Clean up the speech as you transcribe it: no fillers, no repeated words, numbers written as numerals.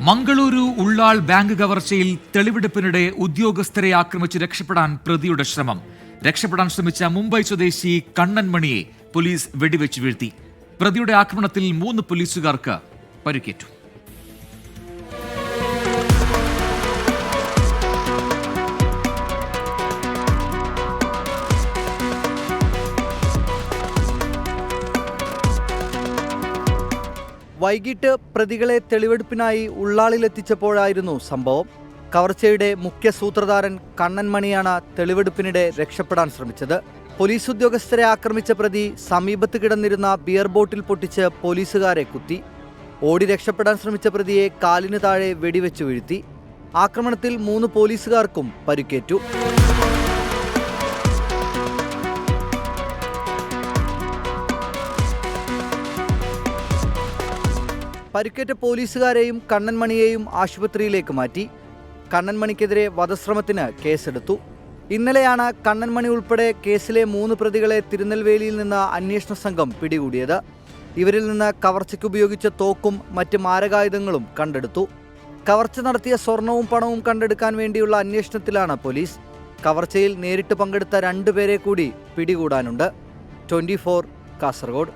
Mangaluru Ullal bank കവർച്ചയിൽ തെളിവെടുപ്പിനിടെ ഉദ്യോഗസ്ഥരെ ആക്രമിച്ച് രക്ഷപ്പെടാൻ പ്രതിയുടെ ശ്രമം. രക്ഷപ്പെടാൻ ശ്രമിച്ച മുംബൈ സ്വദേശി കണ്ണൻ മണിയെ പോലീസ് വെടിവെച്ച് വീഴ്ത്തി. പ്രതിയുടെ ആക്രമണത്തിൽ 3 പോലീസുകാർക്ക് പരിക്കേറ്റു. വൈകിട്ട് പ്രതികളെ തെളിവെടുപ്പിനായി ഉള്ളാളിലെത്തിച്ചപ്പോഴായിരുന്നു സംഭവം. കവർച്ചയുടെ മുഖ്യ സൂത്രധാരൻ കണ്ണൻ മണിയാണ് തെളിവെടുപ്പിനിടെ രക്ഷപ്പെടാൻ ശ്രമിച്ചത്. പോലീസ് ഉദ്യോഗസ്ഥരെ ആക്രമിച്ച പ്രതി സമീപത്ത് കിടന്നിരുന്ന ബിയർ ബോട്ടിൽ പൊട്ടിച്ച് പോലീസുകാരെ കുത്തി. ഓടി രക്ഷപ്പെടാൻ ശ്രമിച്ച പ്രതിയെ കാലിന് താഴെ വെടിവെച്ച് വീഴ്ത്തി. ആക്രമണത്തിൽ 3 പോലീസുകാർക്കും പരിക്കേറ്റു. പരിക്കേറ്റ പോലീസുകാരെയും കണ്ണൻ മണിയെയും ആശുപത്രിയിലേക്ക് മാറ്റി. കണ്ണൻ മണിക്കെതിരെ വധശ്രമത്തിന് കേസെടുത്തു. ഇന്നലെയാണ് കണ്ണൻ മണി ഉൾപ്പെടെ കേസിലെ 3 പ്രതികളെ തിരുനെൽവേലിയിൽ നിന്ന് അന്വേഷണ സംഘം പിടികൂടിയത്. ഇവരിൽ നിന്ന് കവർച്ചയ്ക്ക് ഉപയോഗിച്ച തോക്കും മറ്റ് മാരകായുധങ്ങളും കണ്ടെടുത്തു. കവർച്ച നടത്തിയ സ്വർണവും പണവും കണ്ടെടുക്കാൻ വേണ്ടിയുള്ള അന്വേഷണത്തിലാണ് പോലീസ്. കവർച്ചയിൽ നേരിട്ട് പങ്കെടുത്ത 2 പേരെ കൂടി പിടികൂടാനുണ്ട്. 24 കാസർഗോഡ്.